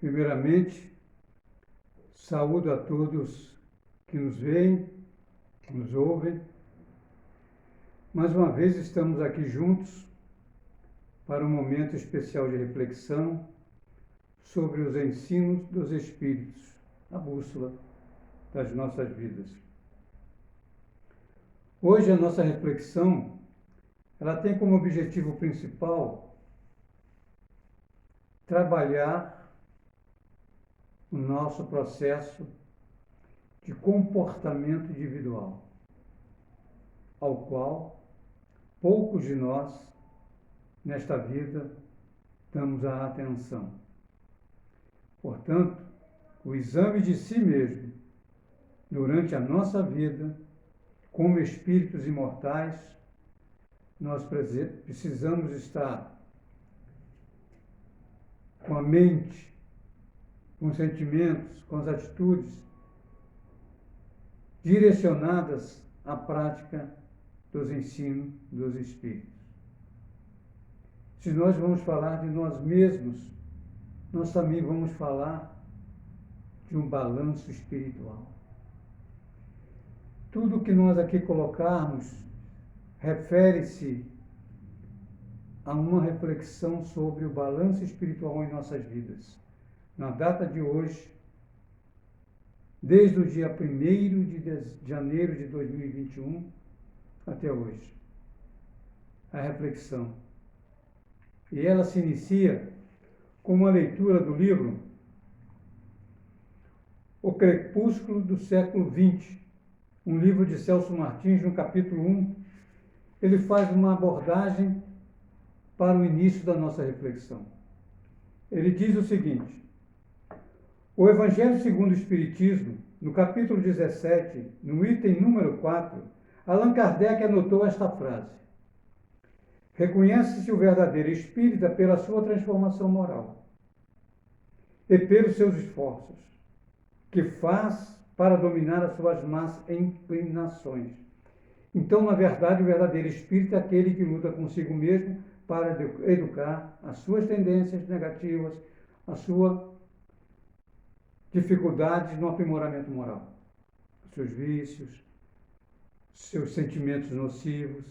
Primeiramente, saúdo a todos que nos veem, que nos ouvem. Mais uma vez estamos aqui juntos para um momento especial de reflexão sobre os ensinos dos Espíritos, a bússola das nossas vidas. Hoje a nossa reflexão, ela tem como objetivo principal trabalhar o nosso processo de comportamento individual, ao qual poucos de nós, nesta vida, damos a atenção. Portanto, o exame de si mesmo, durante a nossa vida, como espíritos imortais, nós precisamos estar com a mente, com os sentimentos, com as atitudes direcionadas à prática dos ensinos dos Espíritos. Se nós vamos falar de nós mesmos, nós também vamos falar de um balanço espiritual. Tudo que nós aqui colocarmos refere-se a uma reflexão sobre o balanço espiritual em nossas vidas. Na data de hoje, desde o dia 1º de janeiro de 2021 até hoje, a reflexão. E ela se inicia com uma leitura do livro O Crepúsculo do Século XX, um livro de Celso Martins, no capítulo 1. Ele faz uma abordagem para o início da nossa reflexão. Ele diz o seguinte: o Evangelho segundo o Espiritismo, no capítulo 17, no item número 4, Allan Kardec anotou esta frase: reconhece-se o verdadeiro espírita pela sua transformação moral e pelos seus esforços, que faz para dominar as suas más inclinações. Então, na verdade, o verdadeiro espírita é aquele que luta consigo mesmo para educar as suas tendências negativas, a sua dificuldades no aprimoramento moral, os seus vícios, seus sentimentos nocivos,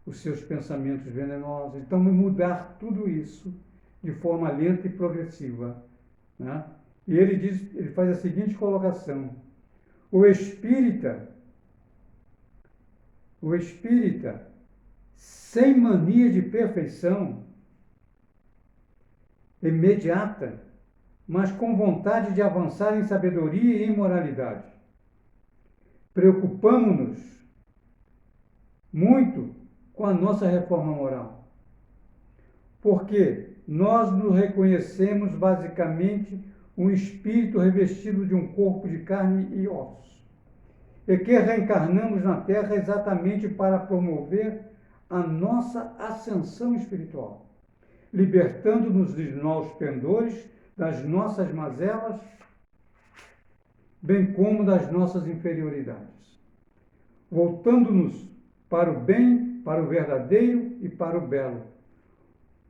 os seus pensamentos venenosos. Então, mudar tudo isso de forma lenta e progressiva, né? E ele faz a seguinte colocação: o espírita, sem mania de perfeição imediata, mas com vontade de avançar em sabedoria e moralidade. Preocupamo-nos muito com a nossa reforma moral, porque nós nos reconhecemos basicamente um espírito revestido de um corpo de carne e ossos, e que reencarnamos na Terra exatamente para promover a nossa ascensão espiritual, libertando-nos dos maus pendores, das nossas mazelas, bem como das nossas inferioridades, voltando-nos para o bem, para o verdadeiro e para o belo,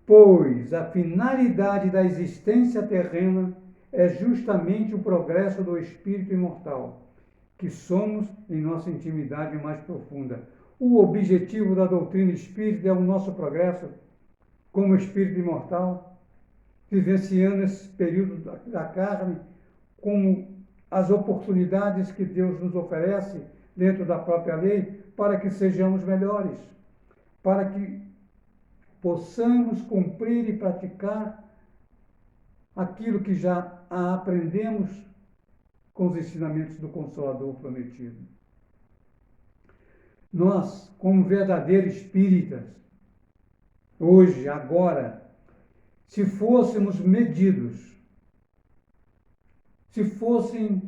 pois a finalidade da existência terrena é justamente o progresso do espírito imortal, que somos em nossa intimidade mais profunda. O objetivo da doutrina espírita é o nosso progresso como espírito imortal, vivenciando esse período da carne como as oportunidades que Deus nos oferece dentro da própria lei para que sejamos melhores, para que possamos cumprir e praticar aquilo que já aprendemos com os ensinamentos do Consolador prometido. Nós, como verdadeiros espíritas, hoje, agora, se fôssemos medidos, se fôssemos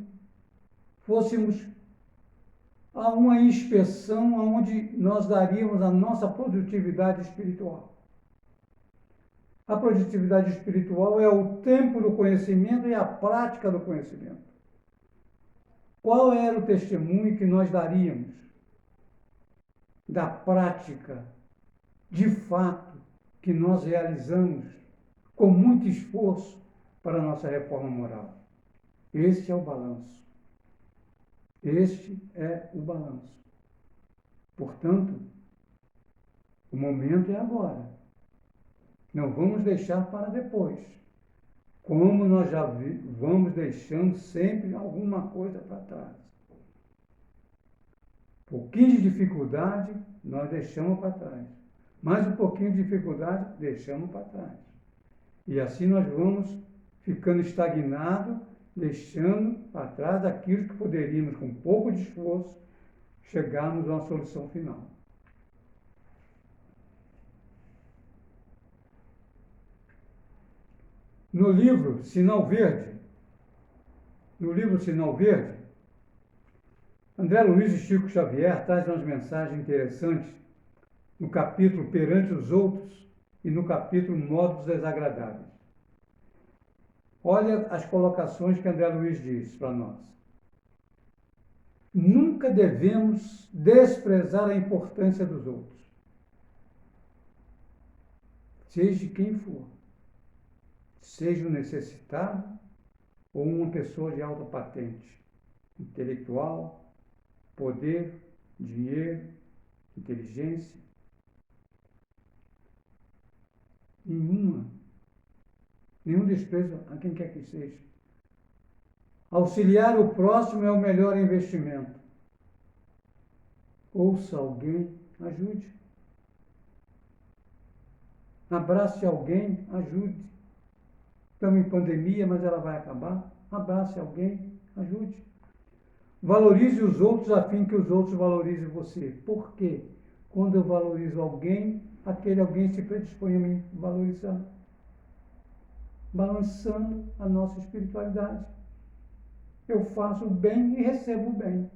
a uma inspeção onde nós daríamos a nossa produtividade espiritual. A produtividade espiritual é o tempo do conhecimento e a prática do conhecimento. Qual era o testemunho que nós daríamos da prática, de fato, que nós realizamos com muito esforço para a nossa reforma moral. Este é o balanço. Este é o balanço. Portanto, o momento é agora. Não vamos deixar para depois. Como nós já vamos deixando sempre alguma coisa para trás. Um pouquinho de dificuldade, nós deixamos para trás. Mais um pouquinho de dificuldade, deixamos para trás. E assim nós vamos ficando estagnados, deixando para trás aquilo que poderíamos, com pouco de esforço, chegarmos a uma solução final. No livro Sinal Verde, André Luiz e Chico Xavier trazem umas mensagens interessantes no capítulo Perante os Outros e no capítulo Modos Desagradáveis. Olha as colocações que André Luiz diz para nós. Nunca devemos desprezar a importância dos outros, seja quem for, seja um necessitado ou uma pessoa de alta patente, intelectual, poder, dinheiro, inteligência. Nenhum desprezo a quem quer que seja. Auxiliar o próximo é o melhor investimento. Ouça alguém, ajude. Abrace alguém, ajude. Estamos em pandemia, mas ela vai acabar. Abrace alguém, ajude. Valorize os outros a fim que os outros valorizem você. Por quê? Quando eu valorizo alguém, aquele alguém se predispõe a me valorizar. Balançando a nossa espiritualidade. Eu faço o bem e recebo o bem.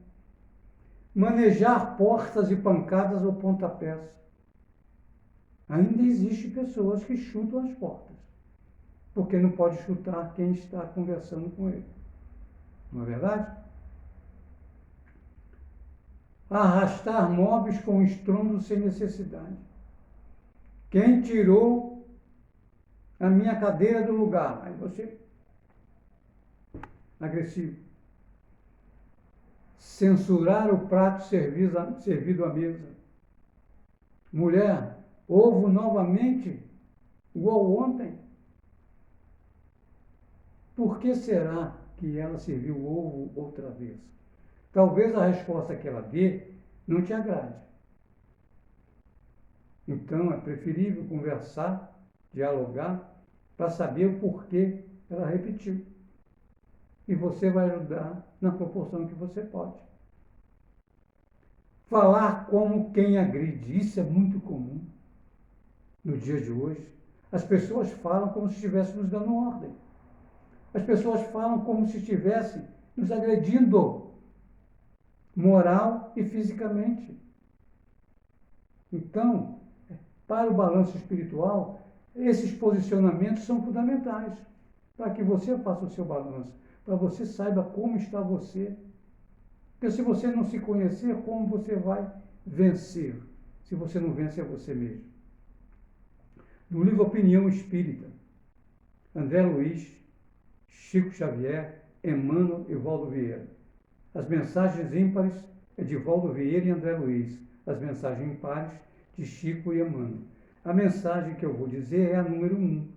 Manejar portas e pancadas ou pontapés. Ainda existe pessoas que chutam as portas, porque não pode chutar quem está conversando com ele. Não é verdade? Arrastar móveis com estrondo sem necessidade. Quem tirou a minha cadeira do lugar? Aí você, agressivo. Censurar o prato servido à mesa. Mulher, ovo novamente, igual ontem. Por que será que ela serviu o ovo outra vez? Talvez a resposta que ela dê não te agrade. Então é preferível conversar, dialogar, para saber o porquê ela repetiu. E você vai ajudar na proporção que você pode. Falar como quem agride, isso é muito comum no dia de hoje. As pessoas falam como se estivessem nos dando ordem. As pessoas falam como se estivessem nos agredindo, moral e fisicamente. Então, para o balanço espiritual, esses posicionamentos são fundamentais para que você faça o seu balanço, para você saiba como está você. Porque se você não se conhecer, como você vai vencer? Se você não vence a você mesmo. No livro Opinião Espírita, André Luiz, Chico Xavier, Emmanuel e Valdo Vieira. As mensagens ímpares é de Valdo Vieira e André Luiz. As mensagens impares de Chico e Emmanuel. A mensagem que eu vou dizer é a número 1.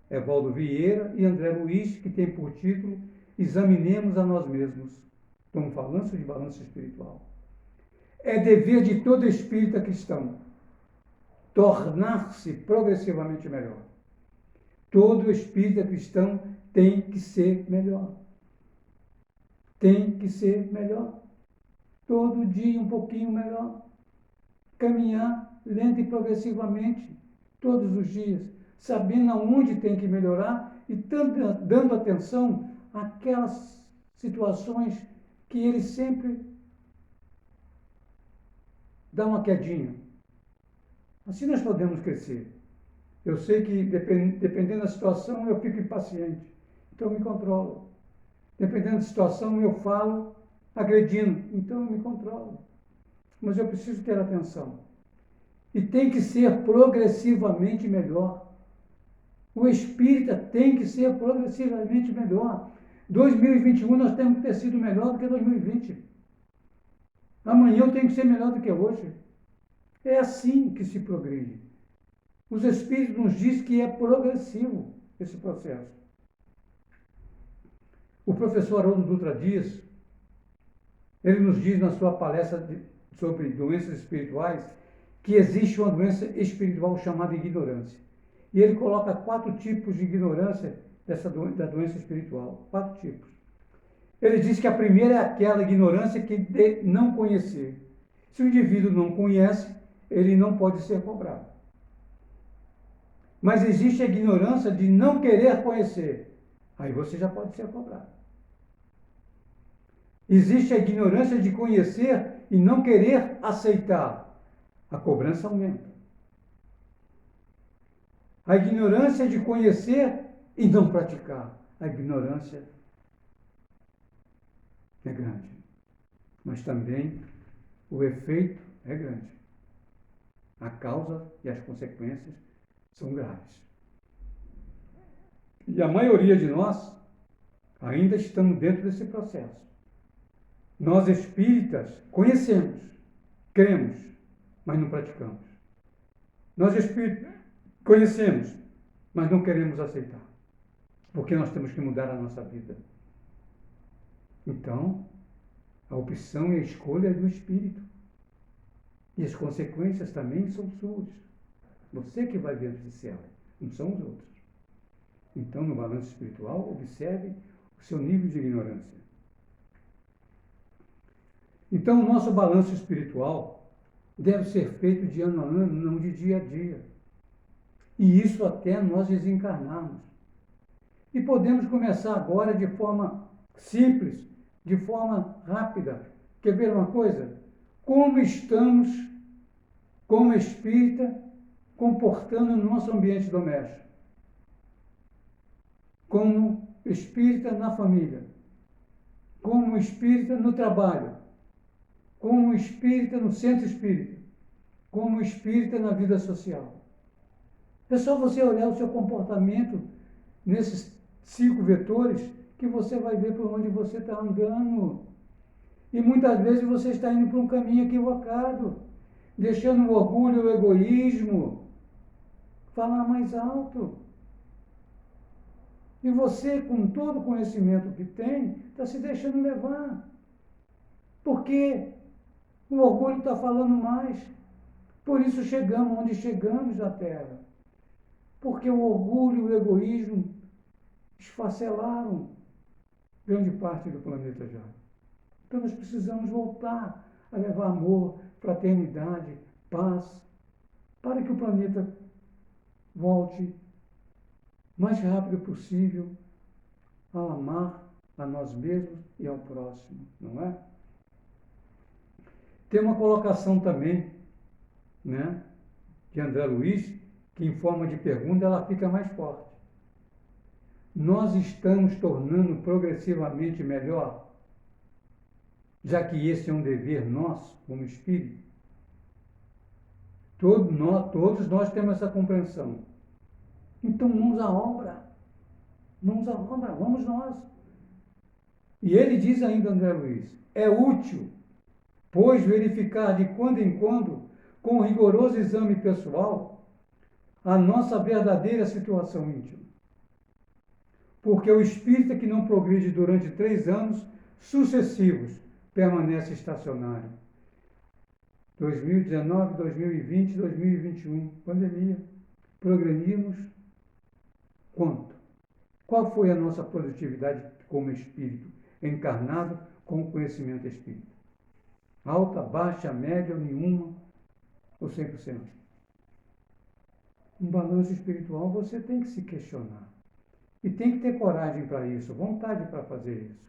É Valdo Vieira e André Luiz, que tem por título Examinemos a nós mesmos. Estamos falando de balanço espiritual. É dever de todo espírita cristão tornar-se progressivamente melhor. Todo espírita cristão tem que ser melhor. Tem que ser melhor. Todo dia um pouquinho melhor. Caminhar lento e progressivamente, todos os dias, sabendo aonde tem que melhorar e dando atenção àquelas situações que ele sempre dá uma quedinha. Assim nós podemos crescer. Eu sei que, dependendo da situação, eu fico impaciente. Então eu me controlo. Dependendo da situação, eu falo agredindo. Então eu me controlo. Mas eu preciso ter atenção. E tem que ser progressivamente melhor. O espírita tem que ser progressivamente melhor. 2021 nós temos que ter sido melhor do que 2020. Amanhã eu tenho que ser melhor do que hoje. É assim que se progride. Os espíritos nos dizem que é progressivo esse processo. O professor Haroldo Dutra Dias, ele nos diz na sua palestra sobre doenças espirituais que existe uma doença espiritual chamada ignorância. E ele coloca 4 tipos de ignorância da doença espiritual. 4 tipos. Ele diz que a primeira é aquela ignorância que de não conhecer. Se o indivíduo não conhece, ele não pode ser cobrado. Mas existe a ignorância de não querer conhecer. Aí você já pode ser cobrado. Existe a ignorância de conhecer e não querer aceitar. A cobrança aumenta. A ignorância de conhecer e não praticar. A ignorância é grande. Mas também o efeito é grande. A causa e as consequências são graves. E a maioria de nós ainda estamos dentro desse processo. Nós espíritas conhecemos, cremos, mas não praticamos. Nós espíritas conhecemos, mas não queremos aceitar. Porque nós temos que mudar a nossa vida. Então, a opção e a escolha é do espírito. E as consequências também são suas. Você que vai beneficiar, não são os outros. Então, no balanço espiritual, observe o seu nível de ignorância. Então, o nosso balanço espiritual deve ser feito de ano a ano, não de dia a dia. E isso até nós desencarnarmos. E podemos começar agora de forma simples, de forma rápida. Quer ver uma coisa? Como estamos, como espírita, comportando no nosso ambiente doméstico? Como espírita na família? Como espírita no trabalho? Como espírita no centro espírita? Como espírita na vida social? É só você olhar o seu comportamento nesses 5 vetores que você vai ver por onde você está andando. E muitas vezes você está indo por um caminho equivocado, deixando o orgulho, o egoísmo falar mais alto. E você, com todo o conhecimento que tem, está se deixando levar. Porque o orgulho está falando mais. Por isso chegamos onde chegamos na Terra. Porque o orgulho e o egoísmo esfacelaram grande parte do planeta já. Então nós precisamos voltar a levar amor, fraternidade, paz, para que o planeta volte mais rápido possível a amar a nós mesmos e ao próximo, não é? Tem uma colocação também, né, de André Luiz, que em forma de pergunta ela fica mais forte. Nós estamos tornando progressivamente melhor, já que esse é um dever nosso, como espírito. Todos nós temos essa compreensão. Então, mãos à obra. Mãos à obra, vamos nós. E ele diz ainda, André Luiz, é útil, pois verificar de quando em quando, com rigoroso exame pessoal, a nossa verdadeira situação íntima. Porque o espírita que não progride durante 3 anos sucessivos permanece estacionário. 2019, 2020, 2021, pandemia. Progredimos quanto? Qual foi a nossa produtividade como espírito, encarnado com o conhecimento espírita? Alta, baixa, média, nenhuma ou 100%? Um balanço espiritual você tem que se questionar. E tem que ter coragem para isso, vontade para fazer isso.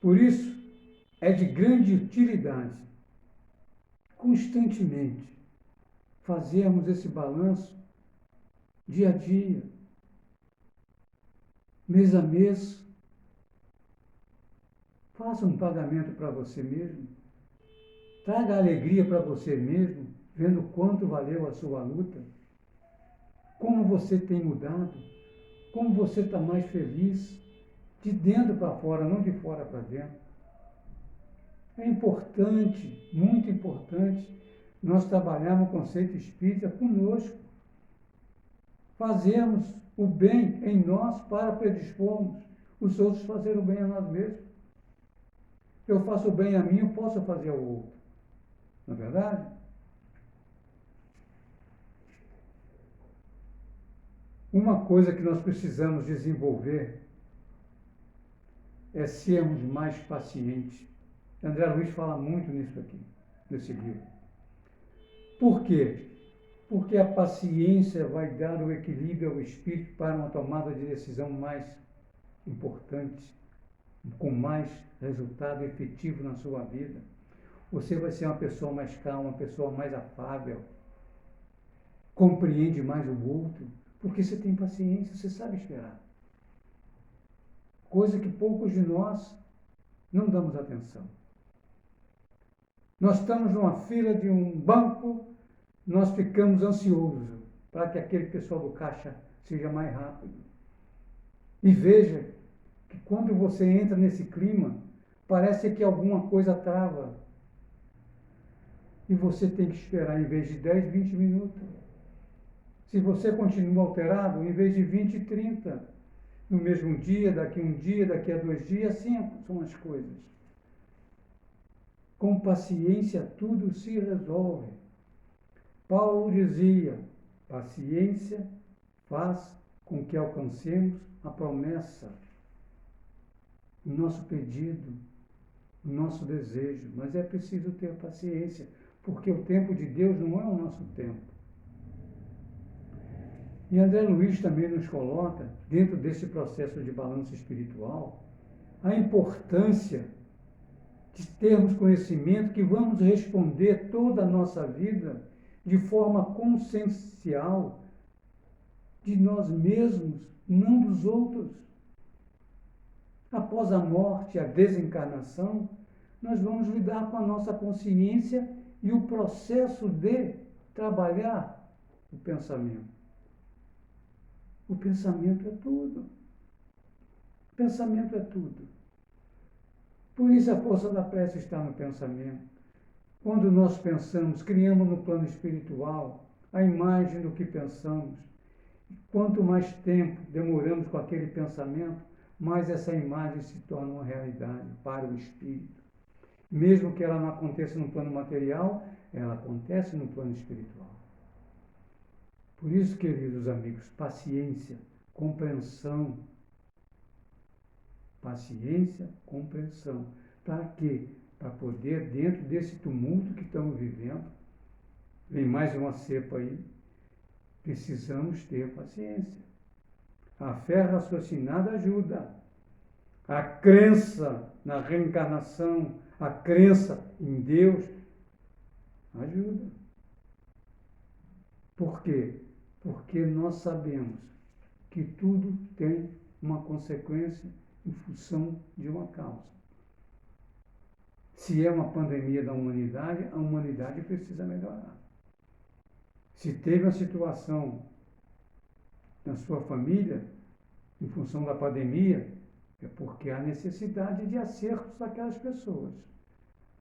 Por isso, é de grande utilidade, constantemente, fazermos esse balanço dia a dia, mês a mês. Faça um pagamento para você mesmo. Traga alegria para você mesmo, vendo quanto valeu a sua luta. como você tem mudado, como você está mais feliz, de dentro para fora, não de fora para dentro. É importante, muito importante, nós trabalharmos o conceito espírita conosco. Fazermos o bem em nós para predispormos os outros a fazer o bem a nós mesmos. Eu faço o bem a mim, eu posso fazer ao outro. Não é verdade? Uma coisa que nós precisamos desenvolver é sermos mais pacientes. André Luiz fala muito nisso aqui, nesse livro. Por quê? Porque a paciência vai dar o equilíbrio ao espírito para uma tomada de decisão mais importante, com mais resultado efetivo na sua vida. Você vai ser uma pessoa mais calma, uma pessoa mais afável, compreende mais o outro, porque você tem paciência, você sabe esperar. Coisa que poucos de nós não damos atenção. Nós estamos numa fila de um banco, nós ficamos ansiosos para que aquele pessoal do caixa seja mais rápido. E veja que quando você entra nesse clima, parece que alguma coisa trava. E você tem que esperar em vez de 10, 20 minutos. Se você continua alterado, em vez de 20, 30. No mesmo dia, daqui a 2 dias, assim são as coisas. Com paciência tudo se resolve. Paulo dizia, paciência faz com que alcancemos a promessa, o nosso pedido, o nosso desejo. Mas é preciso ter paciência, porque o tempo de Deus não é o nosso tempo. E André Luiz também nos coloca, dentro desse processo de balanço espiritual, a importância de termos conhecimento que vamos responder toda a nossa vida de forma consciencial de nós mesmos, não dos outros. Após a morte, a desencarnação, nós vamos lidar com a nossa consciência e o processo de trabalhar o pensamento. O pensamento é tudo. O pensamento é tudo. Por isso a força da prece está no pensamento. Quando nós pensamos, criamos no plano espiritual a imagem do que pensamos. E quanto mais tempo demoramos com aquele pensamento, mais essa imagem se torna uma realidade para o espírito. Mesmo que ela não aconteça no plano material, ela acontece no plano espiritual. Por isso, queridos amigos, paciência, compreensão. Paciência, compreensão. Para quê? Para poder, dentro desse tumulto que estamos vivendo, vem mais uma cepa aí, precisamos ter paciência. A fé raciocinada ajuda. A crença na reencarnação, a crença em Deus, ajuda. Por quê? Porque nós sabemos que tudo tem uma consequência em função de uma causa. Se é uma pandemia da humanidade, a humanidade precisa melhorar. Se teve uma situação na sua família, em função da pandemia, é porque há necessidade de acertos daquelas pessoas.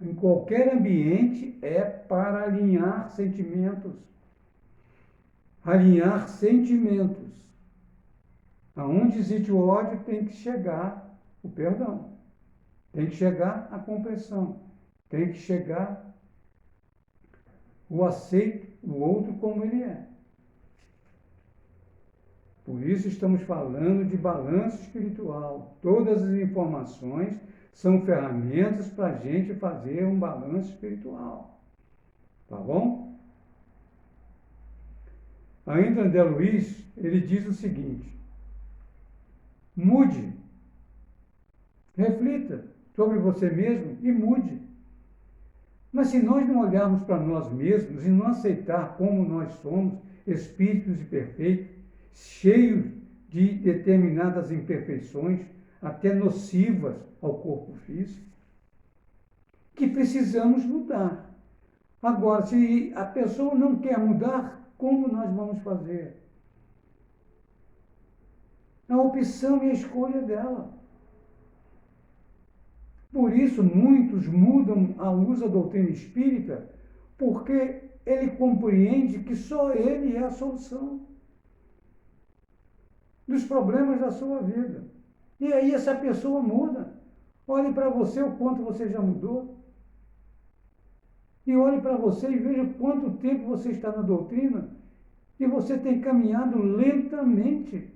Em qualquer ambiente é para alinhar sentimentos. Alinhar sentimentos. Aonde existe o ódio tem que chegar o perdão. Tem que chegar a compreensão. Tem que chegar o aceito, o outro como ele é. Por isso estamos falando de balanço espiritual. Todas as informações são ferramentas para a gente fazer um balanço espiritual. Tá bom? Ainda André Luiz, ele diz o seguinte: mude, reflita sobre você mesmo e mude. Mas se nós não olharmos para nós mesmos e não aceitar como nós somos, espíritos imperfeitos, cheios de determinadas imperfeições, até nocivas ao corpo físico, que precisamos mudar. Agora, se a pessoa não quer mudar, como nós vamos fazer? A opção e a escolha dela. Por isso, muitos mudam a luz da doutrina espírita, porque ele compreende que só ele é a solução dos problemas da sua vida. E aí essa pessoa muda. Olhe para você o quanto você já mudou. E olhe para você e veja quanto tempo você está na doutrina e você tem caminhado lentamente,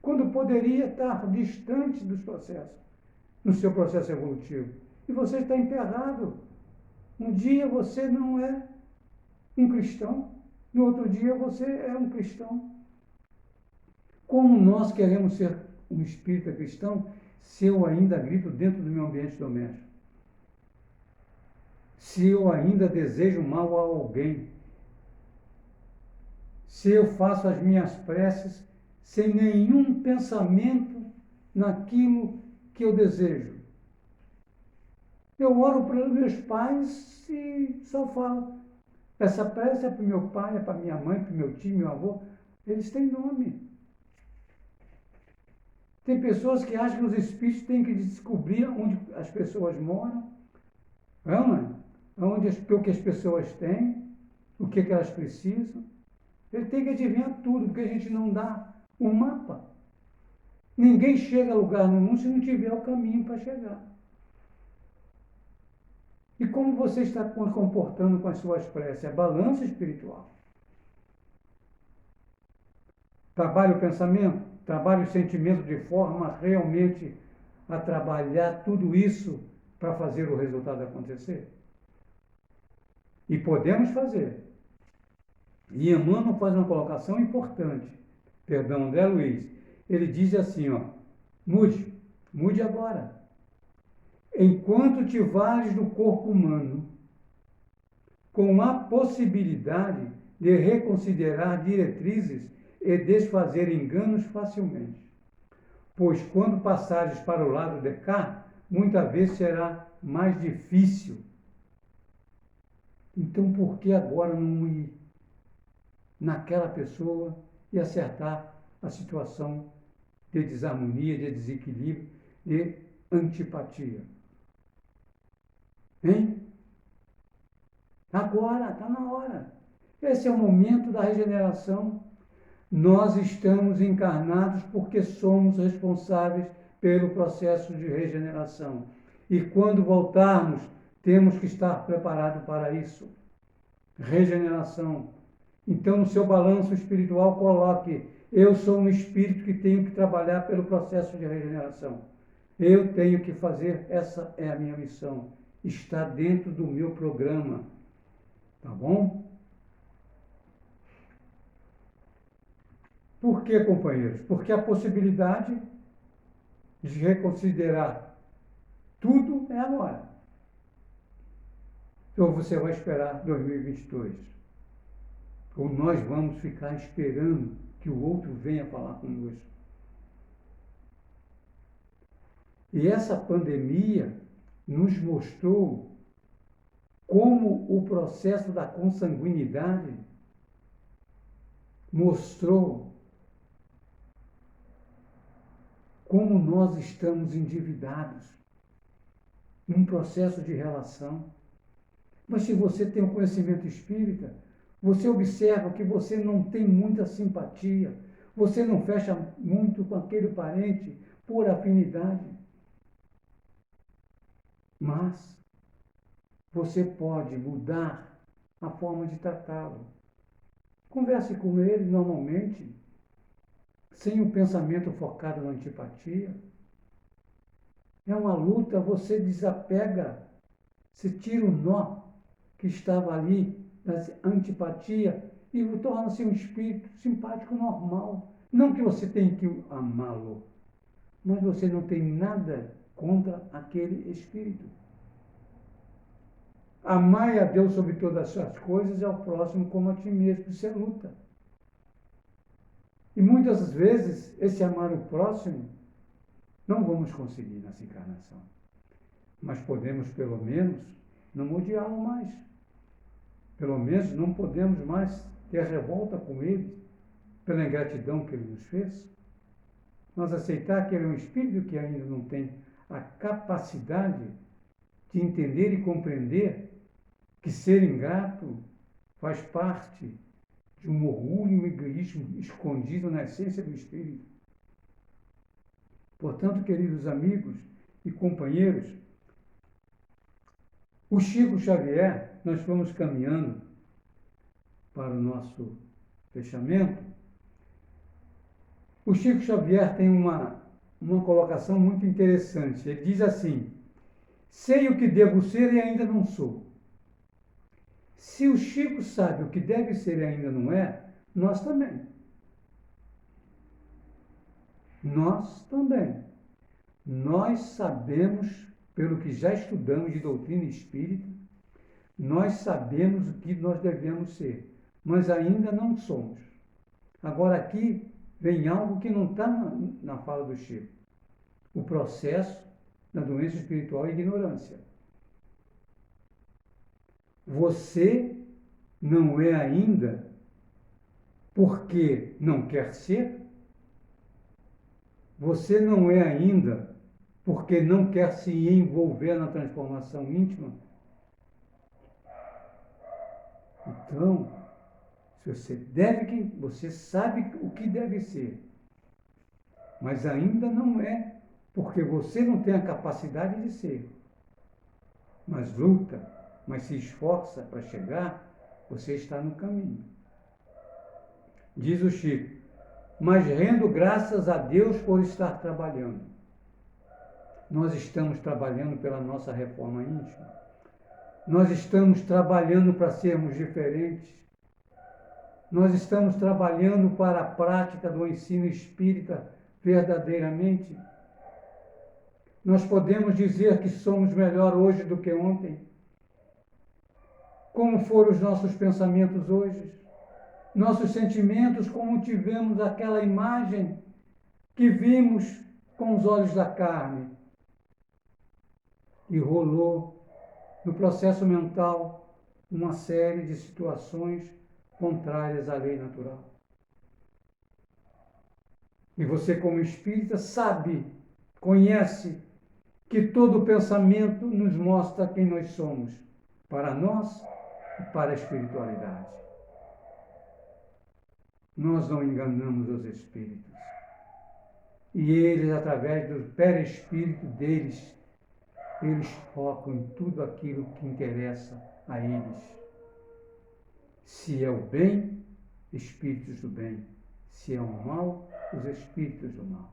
quando poderia estar distante dos processos, no seu processo evolutivo. E você está emperrado. Um dia você não é um cristão, no outro dia você é um cristão. Como nós queremos ser um espírita cristão se eu ainda grito dentro do meu ambiente doméstico? Se eu ainda desejo mal a alguém? Se eu faço as minhas preces sem nenhum pensamento naquilo que eu desejo? Eu oro para os meus pais e só falo. Essa prece é para o meu pai, é para minha mãe, para o meu tio, meu avô. Eles têm nome. Tem pessoas que acham que os espíritos têm que descobrir onde as pessoas moram, não é? O que as pessoas têm, o que elas precisam. Ele tem que adivinhar tudo, porque a gente não dá um mapa. Ninguém chega a lugar no mundo se não tiver o caminho para chegar. E como você está se comportando com as suas preces? É balanço espiritual. Trabalha o pensamento, trabalha o sentimento de forma realmente a trabalhar tudo isso para fazer o resultado acontecer. E podemos fazer. E Emmanuel faz uma colocação importante. Perdão, André Luiz. Ele diz assim, ó, mude agora. Enquanto te vales do corpo humano, com a possibilidade de reconsiderar diretrizes e desfazer enganos facilmente. Pois quando passares para o lado de cá, muitas vezes será mais difícil. Então, por que agora não ir naquela pessoa e acertar a situação de desarmonia, de desequilíbrio, de antipatia? Hein? Agora, está na hora. Esse é o momento da regeneração. Nós estamos encarnados porque somos responsáveis pelo processo de regeneração. E quando voltarmos, temos que estar preparados para isso. Regeneração. Então, no seu balanço espiritual, coloque: eu sou um espírito que tenho que trabalhar pelo processo de regeneração. Eu tenho que fazer, essa é a minha missão. Está dentro do meu programa. Tá bom? Por que, companheiros? Porque a possibilidade de reconsiderar tudo é agora. Ou você vai esperar 2022? Ou nós vamos ficar esperando que o outro venha falar conosco? E essa pandemia nos mostrou como o processo da consanguinidade mostrou como nós estamos endividados num processo de relação. Mas se você tem um conhecimento espírita, você observa que você não tem muita simpatia, você não fecha muito com aquele parente por afinidade. Mas você pode mudar a forma de tratá-lo. Converse com ele normalmente, sem o pensamento focado na antipatia. É uma luta, você desapega, se tira o nó que estava ali, da antipatia, e torna-se um espírito simpático normal. Não que você tenha que amá-lo, mas você não tem nada contra aquele espírito. Amai a Deus sobre todas as coisas e ao próximo como a ti mesmo. Isso é luta. E muitas vezes, esse amar o próximo, não vamos conseguir nessa encarnação. Mas podemos, pelo menos, não odiá-lo mais. Pelo menos não podemos mais ter revolta com ele pela ingratidão que ele nos fez. Nós aceitar que ele é um espírito que ainda não tem a capacidade de entender e compreender que ser ingrato faz parte de um orgulho e um egoísmo escondido na essência do espírito. Portanto, queridos amigos e companheiros, o Chico Xavier, nós fomos caminhando para o nosso fechamento. O Chico Xavier tem uma colocação muito interessante. Ele diz assim: sei o que devo ser e ainda não sou. Se o Chico sabe o que deve ser e ainda não é, nós também. Nós também. Nós sabemos, pelo que já estudamos de doutrina espírita, nós sabemos o que nós devemos ser, mas ainda não somos. Agora aqui vem algo que não está na fala do Chico. O processo da doença espiritual e ignorância. Você não é ainda porque não quer ser? Você não é ainda porque não quer se envolver na transformação íntima? Então, você sabe o que deve ser, mas ainda não é porque você não tem a capacidade de ser. Mas luta, mas se esforça para chegar, você está no caminho. Diz o Chico: mas rendo graças a Deus por estar trabalhando. Nós estamos trabalhando pela nossa reforma íntima. Nós estamos trabalhando para sermos diferentes. Nós estamos trabalhando para a prática do ensino espírita verdadeiramente. Nós podemos dizer que somos melhor hoje do que ontem. Como foram os nossos pensamentos hoje? Nossos sentimentos, como tivemos aquela imagem que vimos com os olhos da carne e rolou no processo mental uma série de situações contrárias à lei natural. E você, como espírita, sabe, conhece que todo pensamento nos mostra quem nós somos, para nós e para a espiritualidade. Nós não enganamos os espíritos. E eles, através do perispírito deles, eles focam em tudo aquilo que interessa a eles. Se é o bem, espíritos do bem. Se é o mal, os espíritos do mal.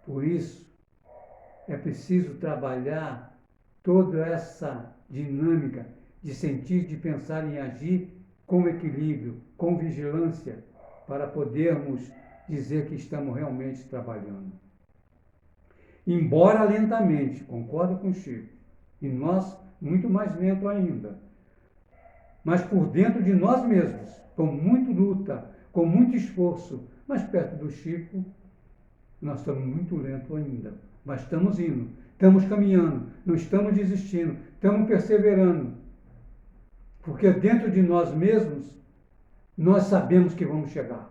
Por isso, é preciso trabalhar toda essa dinâmica de sentir, de pensar e agir com equilíbrio, com vigilância, para podermos dizer que estamos realmente trabalhando. Embora lentamente, concordo com o Chico, e nós muito mais lento ainda, mas por dentro de nós mesmos, com muita luta, com muito esforço, mas perto do Chico, nós estamos muito lentos ainda, mas estamos indo, estamos caminhando, não estamos desistindo, estamos perseverando, porque dentro de nós mesmos, nós sabemos que vamos chegar.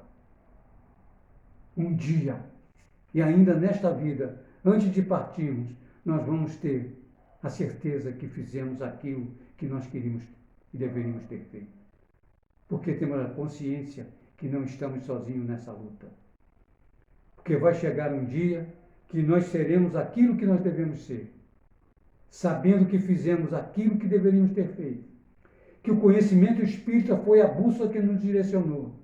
Um dia, e ainda nesta vida, antes de partirmos, nós vamos ter a certeza que fizemos aquilo que nós queríamos e deveríamos ter feito. Porque temos a consciência que não estamos sozinhos nessa luta. Porque vai chegar um dia que nós seremos aquilo que nós devemos ser, sabendo que fizemos aquilo que deveríamos ter feito. Que o conhecimento espírita foi a bússola que nos direcionou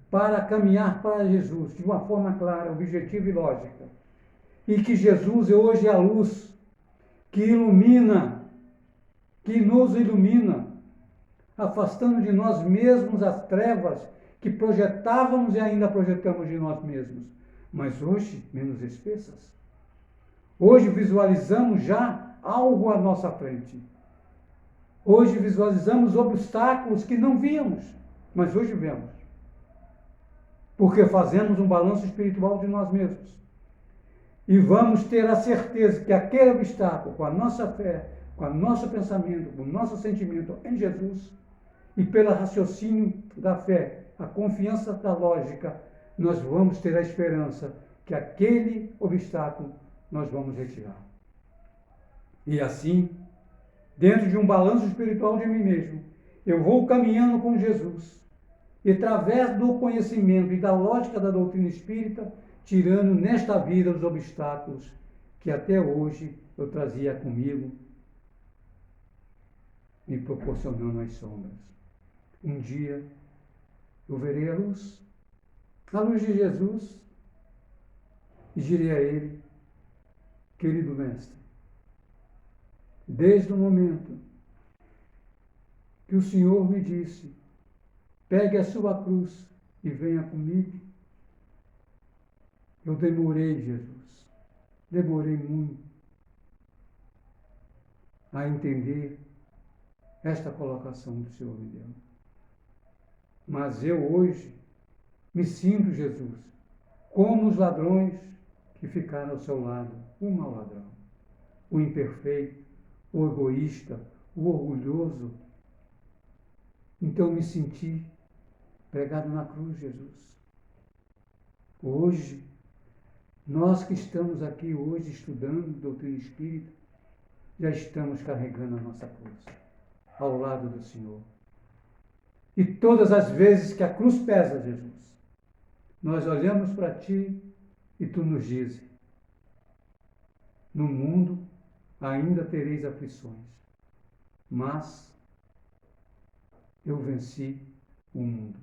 para caminhar para Jesus de uma forma clara, objetiva e lógica. E que Jesus hoje é a luz que ilumina, que nos ilumina, afastando de nós mesmos as trevas que projetávamos e ainda projetamos de nós mesmos, mas hoje menos espessas. Hoje visualizamos já algo à nossa frente. Hoje visualizamos obstáculos que não víamos, mas hoje vemos. Porque fazemos um balanço espiritual de nós mesmos. E vamos ter a certeza que aquele obstáculo, com a nossa fé, com o nosso pensamento, com o nosso sentimento em Jesus, e pelo raciocínio da fé, a confiança da lógica, nós vamos ter a esperança que aquele obstáculo nós vamos retirar. E assim, dentro de um balanço espiritual de mim mesmo, eu vou caminhando com Jesus. E através do conhecimento e da lógica da doutrina espírita, tirando nesta vida os obstáculos que até hoje eu trazia comigo, me proporcionando as sombras. Um dia eu verei a luz de Jesus, e direi a ele: querido mestre, desde o momento que o Senhor me disse, pegue a sua cruz e venha comigo, eu demorei, Jesus, demorei muito a entender esta colocação do Senhor me deu. Mas eu hoje me sinto, Jesus, como os ladrões que ficaram ao seu lado, o mau ladrão, o imperfeito, o egoísta, o orgulhoso. Então me senti pregado na cruz, Jesus. Hoje, nós que estamos aqui hoje estudando doutrina espírita, já estamos carregando a nossa cruz ao lado do Senhor. E todas as vezes que a cruz pesa, Jesus, nós olhamos para Ti e Tu nos dizes: no mundo ainda tereis aflições, mas eu venci o mundo.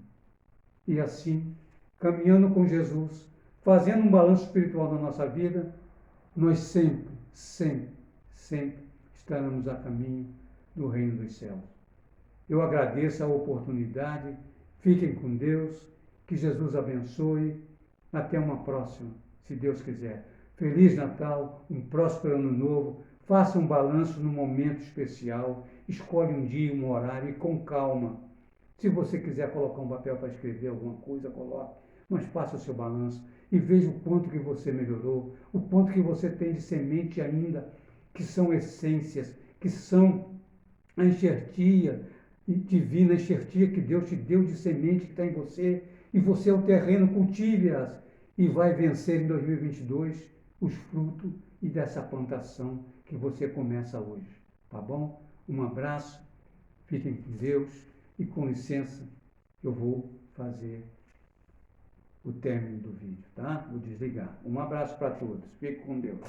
E assim, caminhando com Jesus, fazendo um balanço espiritual na nossa vida, nós sempre, sempre, sempre estaremos a caminho do reino dos céus. Eu agradeço a oportunidade, fiquem com Deus, que Jesus abençoe, até uma próxima, se Deus quiser. Feliz Natal, um próspero ano novo, faça um balanço num momento especial, escolhe um dia, um horário e com calma. Se você quiser colocar um papel para escrever alguma coisa, coloque, mas faça o seu balanço e veja o quanto que você melhorou, o quanto que você tem de semente ainda, que são essências, que são a enxertia divina, a enxertia que Deus te deu de semente que está em você, e você é o terreno, cultive-as e vai vencer em 2022 os frutos e dessa plantação que você começa hoje, tá bom? Um abraço, fiquem com Deus e com licença, eu vou fazer o término do vídeo, tá? Vou desligar. Um abraço para todos, fiquem com Deus.